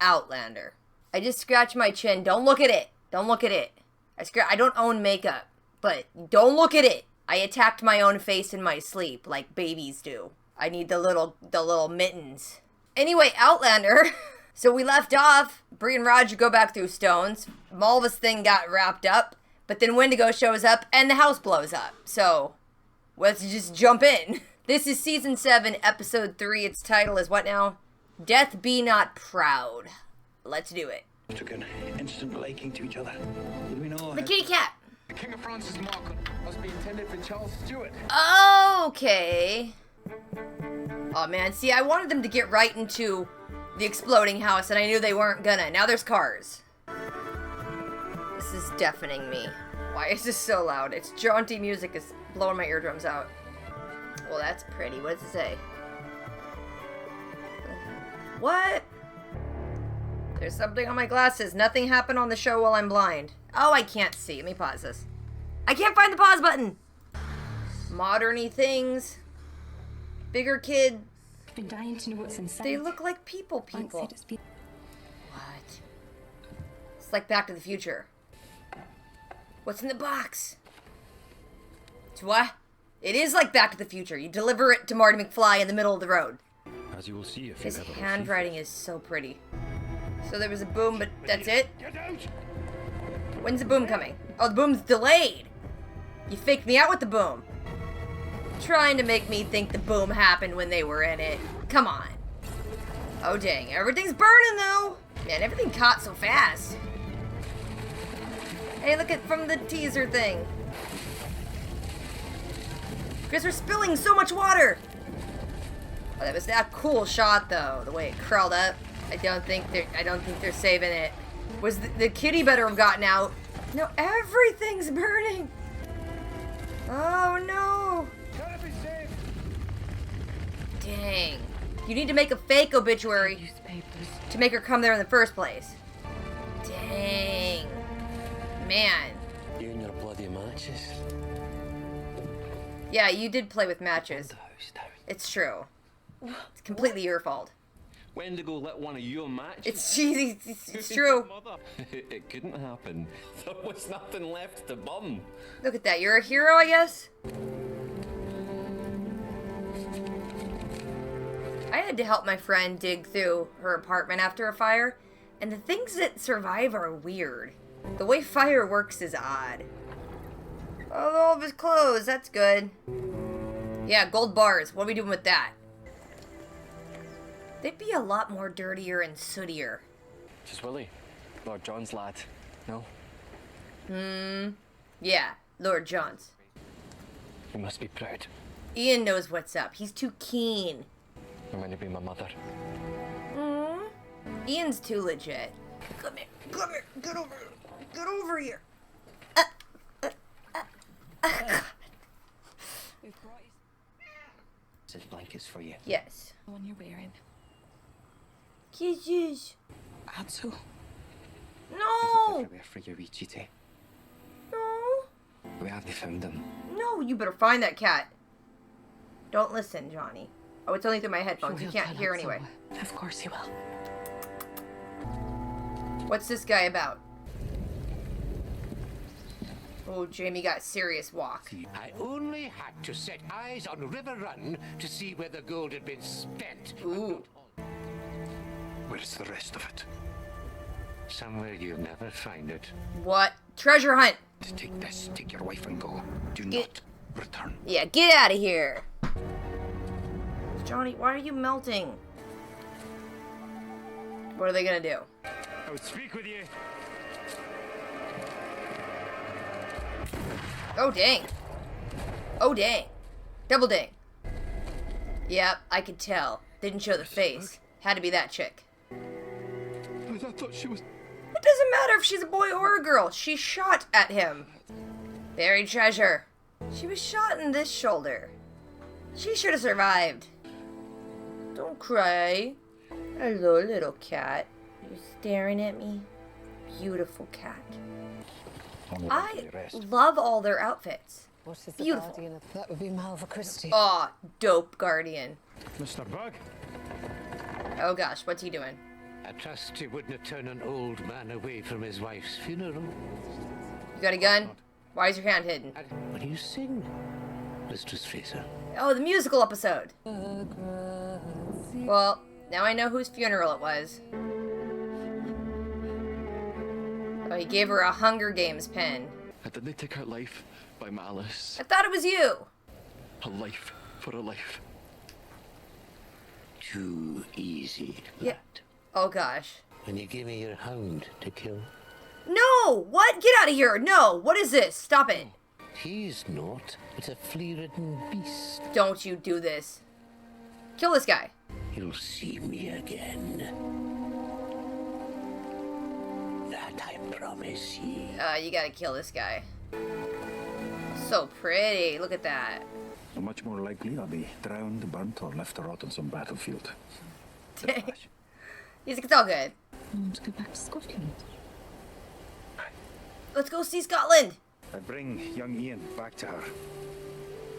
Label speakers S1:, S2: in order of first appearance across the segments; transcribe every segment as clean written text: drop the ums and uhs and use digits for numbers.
S1: Outlander. I just scratched my chin. Don't look at it. Don't look at it. I don't own makeup, but don't look at it. I attacked my own face in my sleep, like babies do. I need the little mittens. Anyway, Outlander. So we left off. Bree and Roger go back through stones. Malva's thing got wrapped up, but then Wendigo shows up and the house blows up. So let's just jump in. This is season 7, episode 3. Its title is what now? Death Be Not Proud. Let's do it.
S2: Took an instant liking to each other. Did we know
S1: the kitty cat.
S3: The King of France's mark must be intended for Charles Stuart.
S1: Okay. Oh man, see, I wanted them to get right into the exploding house, and I knew they weren't gonna. Now there's cars. This is deafening me. Why is this so loud? It's jaunty music is blowing my eardrums out. Well, that's pretty. What does it say? What? There's something on my glasses. Nothing happened on the show while I'm blind. Oh, I can't see. Let me pause this. I can't find the pause button. Modern-y things. Bigger kid.
S4: I've been dying to know what's inside.
S1: They look like people. What? It's like Back to the Future. What's in the box? It's what? It is like Back to the Future. You deliver it to Marty McFly in the middle of the road.
S2: As you will see if
S1: his handwriting is so pretty. So there was a boom, but that's it? When's the boom coming? Oh, the boom's delayed. You faked me out with the boom. Trying to make me think the boom happened when they were in it. Come on. Oh, dang. Everything's burning, though. Man, everything caught so fast. Hey, look at from the teaser thing. Because we're spilling so much water. Oh, that was that cool shot, though. The way it curled up. I don't think they're saving it. Was the kitty better have gotten out? No, everything's burning. Oh no. Dang. You need to make a fake obituary to make her come there in the first place. Dang. Man.
S2: You and your bloody matches.
S1: Yeah, you did play with matches. It's true. It's completely your fault.
S2: Wendigo lit one of your matches.
S1: It's cheesy. It's true.
S2: It couldn't happen. There was nothing left to burn.
S1: Look at that. You're a hero, I guess? I had to help my friend dig through her apartment after a fire, and the things that survive are weird. The way fire works is odd. Oh, all of his clothes. That's good. Yeah, gold bars. What are we doing with that? They'd be a lot more dirtier and sootier.
S2: Just Willie, Lord John's lad. No?
S1: Yeah, Lord John's.
S2: You must be proud.
S1: Ian knows what's up. He's too keen.
S2: I'm going to be my mother.
S1: Ian's too legit. Come here. Come here. Get over here. Get over here.
S2: This blanket's for you.
S1: Yes.
S4: The one you're wearing.
S1: Kisses.
S4: Atsu.
S1: No.
S2: Everywhere for your wee cheaty.
S1: No.
S2: We haven't found them.
S1: No, you better find that cat. Don't listen, Johnny. Oh, it's only through my headphones. You can't hear anyway.
S4: Of course he will.
S1: What's this guy about? Oh, Jamie got serious walk.
S5: I only had to set eyes on River Run to see where the gold had been spent.
S1: Ooh.
S2: Where's the rest of it?
S5: Somewhere you'll never find it.
S1: What? Treasure hunt.
S2: Take this, take your wife and go. Do not return.
S1: Yeah, get out of here. Johnny, why are you melting? What are they gonna do?
S5: I would speak with you.
S1: Oh, dang. Oh, dang. Double dang. Yep, I could tell. Didn't show the face. Had to be that chick.
S2: I thought she was...
S1: It doesn't matter if she's a boy or a girl. She shot at him. Buried treasure. She was shot in this shoulder. She should have survived. Don't cry. Hello, little cat. You're staring at me? Beautiful cat. I love all their outfits.
S6: What is the
S1: Beautiful.
S6: guardian of that? Would be Malva Christie.
S1: Aw, dope guardian.
S5: Mr. Bug?
S1: Oh gosh, what's he doing?
S5: I trust you wouldn't turn an old man away from his wife's funeral.
S1: You got a gun? Why is your hand hidden?
S5: What do you sing, Mistress Fraser?
S1: Oh, the musical episode. Well, now I know whose funeral it was. Oh, he gave her a Hunger Games pen.
S2: I didn't take her life by malice.
S1: I thought it was you.
S2: A life for a life.
S5: Too easy,
S1: Yeah.
S5: lad.
S1: Oh, gosh.
S5: When you give me your hound to kill,
S1: No! What? Get out of here! No! What is this? Stop it!
S5: he's not. It's a flea-ridden beast.
S1: Don't you do this. Kill this guy.
S5: You'll see me again. That I promise ye.
S1: You gotta kill this guy. So pretty. Look at that.
S7: Much more likely I'll be drowned, burnt, or left to rot on some battlefield.
S1: He's like, it's all good.
S4: I want to go back to Scotland.
S1: Let's go see Scotland.
S7: I bring young Ian back to her.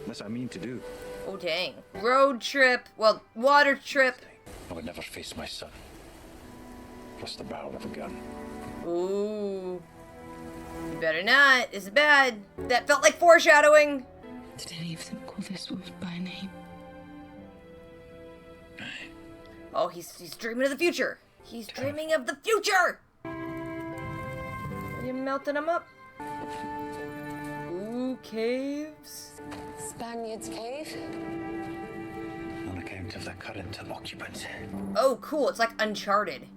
S7: This I mean to do.
S1: Oh, dang. Road trip. Well, water trip.
S7: I would never face my son. Plus the barrel of a gun.
S1: Ooh. You better not. This is bad. That felt like foreshadowing.
S4: Did any of them call this woman by name?
S1: Oh, he's dreaming of the future. He's dreaming of the future. Are you melting him up? Ooh, caves.
S6: Spaniard's Cave?
S7: On account of the current occupants.
S1: Oh, cool. It's like Uncharted.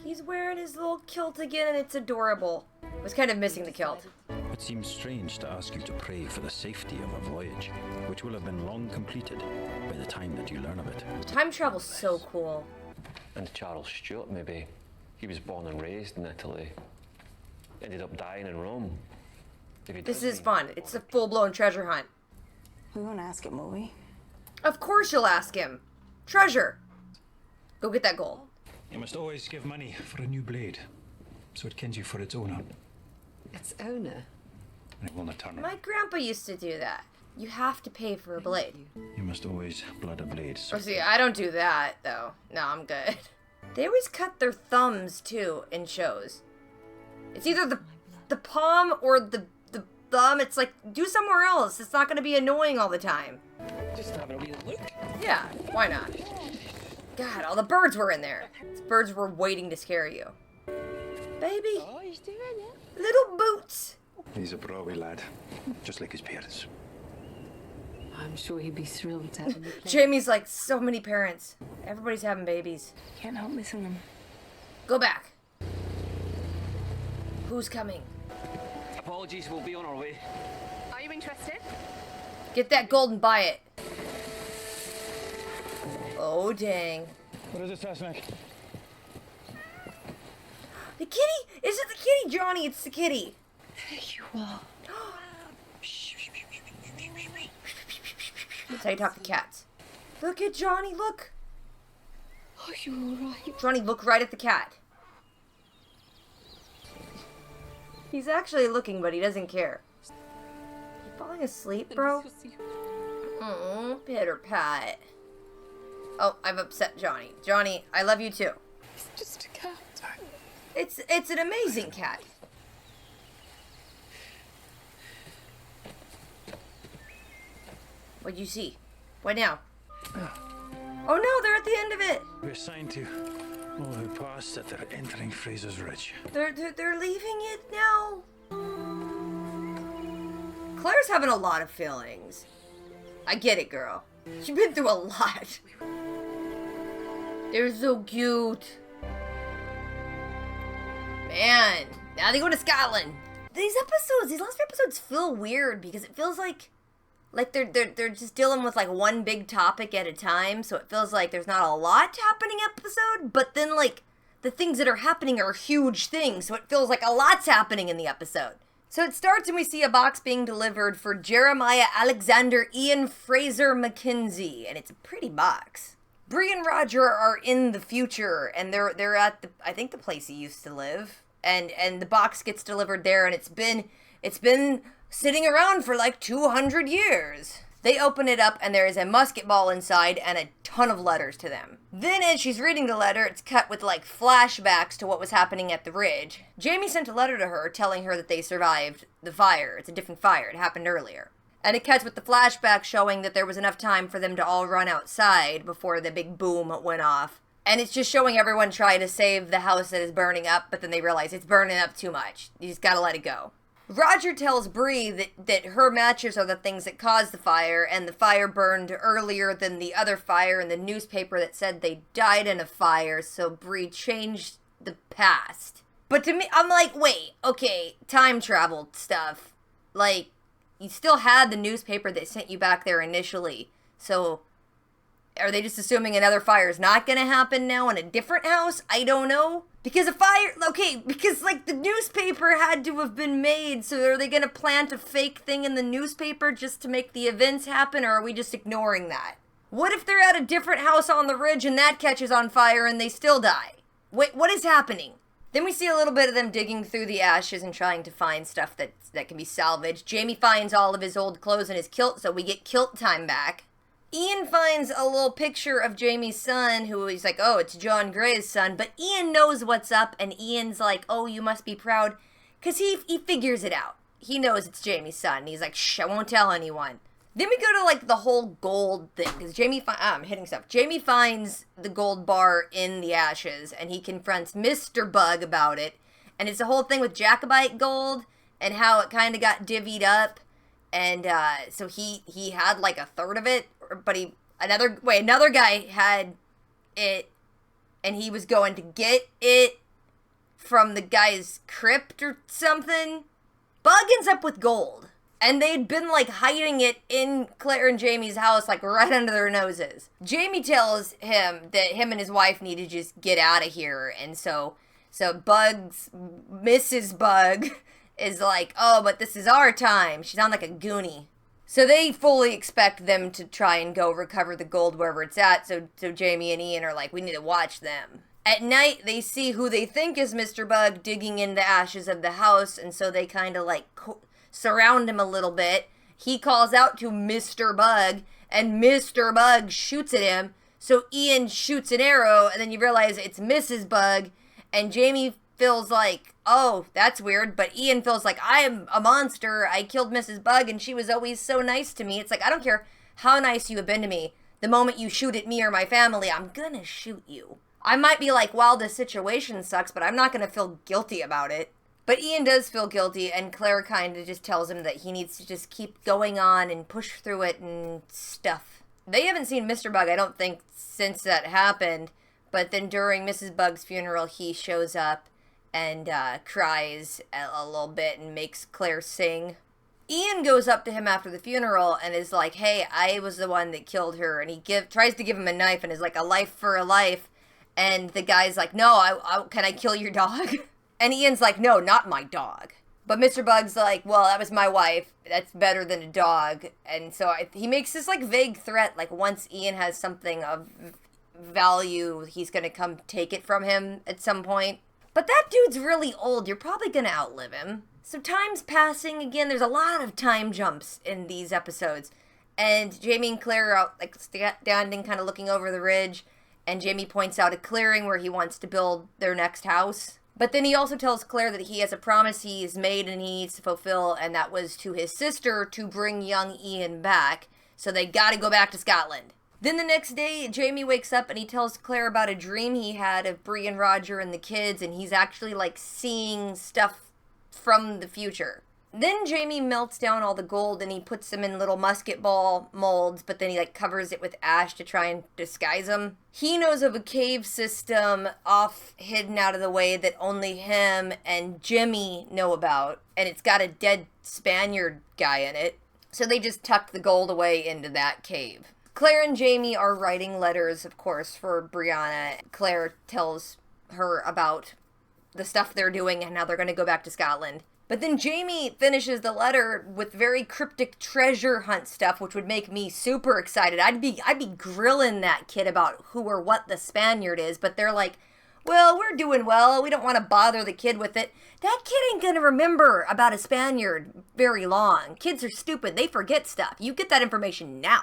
S1: He's wearing his little kilt again, and it's adorable. I was kind of missing the kilt.
S7: It seems strange to ask you to pray for the safety of a voyage, which will have been long completed by the time that you learn of it.
S1: Time travel's so cool.
S2: And Charles Stuart, maybe. He was born and raised in Italy. Ended up dying in Rome.
S1: This is fun. It's a full-blown treasure hunt.
S6: We won't ask him, will we?
S1: Of course you'll ask him. Treasure. Go get that gold.
S7: You must always give money for a new blade, so it kens you for its owner,
S6: Its owner?
S7: and it will not turn.
S1: My grandpa used to do that. You have to pay for a blade.
S7: You must always blood a blade.
S1: Oh, see, I don't do that, though. No, I'm good. They always cut their thumbs, too, in shows. It's either the palm or the thumb. It's like, do somewhere else. It's not going to be annoying all the time.
S3: Just having a wee look.
S1: Yeah, why not? God, all the birds were in there. These birds were waiting to scare you. Baby.
S3: Oh, he's doing it.
S1: Little boots.
S7: He's a Broadway lad, just like his parents.
S6: I'm sure he'd be thrilled to have him play.
S1: Jamie's like, so many parents. Everybody's having babies.
S4: Can't help missing them.
S1: Go back. Who's coming?
S2: Apologies, we'll be on our way.
S8: Are you interested?
S1: Get that gold and buy it. Oh, dang.
S3: What is it, Sasnak?
S1: The kitty? Is it the kitty, Johnny? It's the kitty.
S4: There you are.
S1: That's how you talk to cats. Look at Johnny, look.
S4: Are you alright?
S1: Johnny, look right at the cat. He's actually looking, but he doesn't care. You falling asleep, bro? Pitter pat. Oh, I've upset Johnny. Johnny, I love you too.
S4: It's just a cat.
S1: It's an amazing cat. What'd you see? What now? Oh no, they're at the end of it.
S7: We're assigned to all who pass that they're entering Fraser's Ridge.
S1: They're leaving it now. Claire's having a lot of feelings. I get it, girl. You've been through a lot. They're so cute. Man, now they go to Scotland. These last few episodes feel weird because it feels like they're just dealing with like one big topic at a time, so it feels like there's not a lot happening episode, but then like the things that are happening are huge things, so it feels like a lot's happening in the episode. So it starts and we see a box being delivered for Jeremiah Alexander Ian Fraser McKenzie, and it's a pretty box. Bree and Roger are in the future, and they're at I think the place he used to live, and the box gets delivered there, and it's been sitting around for like 200 years. They open it up and there is a musket ball inside and a ton of letters to them. Then as she's reading the letter, it's cut with like flashbacks to what was happening at the ridge. Jamie sent a letter to her telling her that they survived the fire. It's a different fire. It happened earlier. And it cuts with the flashback showing that there was enough time for them to all run outside before the big boom went off. And it's just showing everyone trying to save the house that is burning up, but then they realize it's burning up too much. You just gotta let it go. Roger tells Bree that her matches are the things that caused the fire, and the fire burned earlier than the other fire in the newspaper that said they died in a fire, so Bree changed the past. But to me, I'm like, wait, okay, time travel stuff. Like, you still had the newspaper that sent you back there initially, so are they just assuming another fire is not going to happen now in a different house? I don't know. Because a fire, okay, because like the newspaper had to have been made, so are they going to plant a fake thing in the newspaper just to make the events happen, or are we just ignoring that? What if they're at a different house on the ridge and that catches on fire and they still die? Wait, what is happening? Then we see a little bit of them digging through the ashes and trying to find stuff that can be salvaged. Jamie finds all of his old clothes and his kilt, so we get kilt time back. Ian finds a little picture of Jamie's son, who he's like, oh, it's John Gray's son, but Ian knows what's up, and Ian's like, oh, you must be proud, because he figures it out. He knows it's Jamie's son, and he's like, shh, I won't tell anyone. Then we go to, like, the whole gold thing, because I'm hitting stuff. Jamie finds the gold bar in the ashes, and he confronts Mr. Bug about it, and it's a whole thing with Jacobite gold, and how it kind of got divvied up, and so he had, like, a third of it, but another guy had it, and he was going to get it from the guy's crypt or something. Bug ends up with gold, and they'd been like hiding it in Claire and Jamie's house, like right under their noses. Jamie tells him that him and his wife need to just get out of here, and so Mrs. Bug is like, oh, but this is our time. She sounds like a goonie. So they fully expect them to try and go recover the gold wherever it's at, so Jamie and Ian are like, we need to watch them. At night, they see who they think is Mr. Bug digging in the ashes of the house, and so they kind of like surround him a little bit. He calls out to Mr. Bug, and Mr. Bug shoots at him, so Ian shoots an arrow, and then you realize it's Mrs. Bug, and Jamie feels like, oh, that's weird, but Ian feels like, I am a monster, I killed Mrs. Bug, and she was always so nice to me. It's like, I don't care how nice you have been to me, the moment you shoot at me or my family, I'm gonna shoot you. I might be like, well, this situation sucks, but I'm not gonna feel guilty about it. But Ian does feel guilty, and Claire kind of just tells him that he needs to just keep going on and push through it and stuff. They haven't seen Mr. Bug, I don't think, since that happened, but then during Mrs. Bug's funeral, he shows up and cries a little bit and makes Claire sing. Ian goes up to him after the funeral and is like, hey, I was the one that killed her, and he tries to give him a knife and is like, a life for a life, and the guy's like, no, can I kill your dog? And Ian's like, no, not my dog. But Mr. Bug's like, well, that was my wife, that's better than a dog, and so he makes this like vague threat, like once Ian has something of value, he's gonna come take it from him at some point. But that dude's really old. You're probably going to outlive him. So time's passing again. There's a lot of time jumps in these episodes. And Jamie and Claire are out, like, standing, kind of looking over the ridge. And Jamie points out a clearing where he wants to build their next house. But then he also tells Claire that he has a promise he's made and he needs to fulfill. And that was to his sister to bring young Ian back. So they got to go back to Scotland. Then the next day, Jamie wakes up and he tells Claire about a dream he had of Bree and Roger and the kids, and he's actually, like, seeing stuff from the future. Then Jamie melts down all the gold and he puts them in little musket ball molds, but then he, like, covers it with ash to try and disguise them. He knows of a cave system off, hidden out of the way that only him and Jimmy know about, and it's got a dead Spaniard guy in it. So they just tuck the gold away into that cave. Claire and Jamie are writing letters, of course, for Brianna. Claire tells her about the stuff they're doing and how they're going to go back to Scotland. But then Jamie finishes the letter with very cryptic treasure hunt stuff, which would make me super excited. I'd be grilling that kid about who or what the Spaniard is, but they're like, Well, we're doing well. We don't want to bother the kid with it. That kid ain't gonna remember about a Spaniard very long. Kids are stupid. They forget stuff. You get that information now.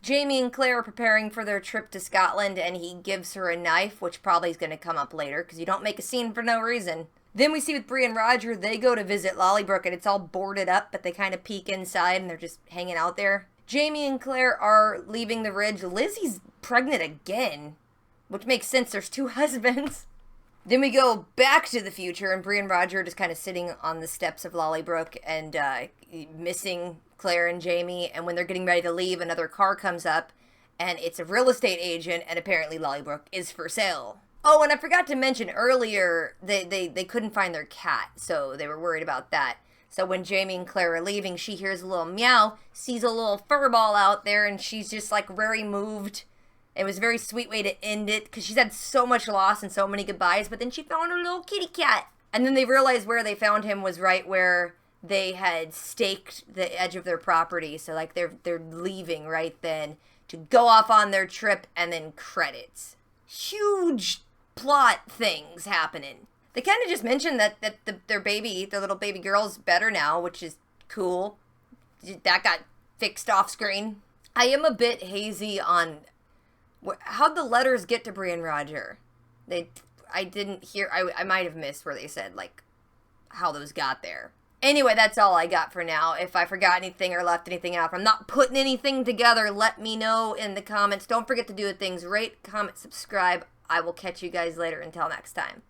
S1: Jamie and Claire are preparing for their trip to Scotland, and he gives her a knife, which probably is going to come up later, because you don't make a scene for no reason. Then we see with Bree and Roger, they go to visit Lollybrook, and it's all boarded up, but they kind of peek inside, and they're just hanging out there. Jamie and Claire are leaving the ridge. Lizzie's pregnant again, which makes sense. There's 2 husbands. Then we go back to the future, and Bree and Roger are just kind of sitting on the steps of Lollybrook and missing Claire and Jamie. And when they're getting ready to leave, another car comes up, and it's a real estate agent, and apparently Lollybrook is for sale. Oh, and I forgot to mention earlier, they couldn't find their cat, so they were worried about that. So when Jamie and Claire are leaving, she hears a little meow, sees a little fur ball out there, and she's just like very moved. It was a very sweet way to end it, because she's had so much loss and so many goodbyes, but then she found her little kitty cat. And then they realized where they found him was right where they had staked the edge of their property. So like they're leaving right then to go off on their trip, and then credits. Huge plot things happening. They kind of just mentioned that their little baby girl's better now, which is cool. That got fixed off screen. I am a bit hazy on how'd the letters get to Bree and Roger. I didn't hear, I might have missed where they said, like, how those got there. Anyway, that's all I got for now. If I forgot anything or left anything out, if I'm not putting anything together, let me know in the comments. Don't forget to do the things, rate, comment, subscribe. I will catch you guys later. Until next time.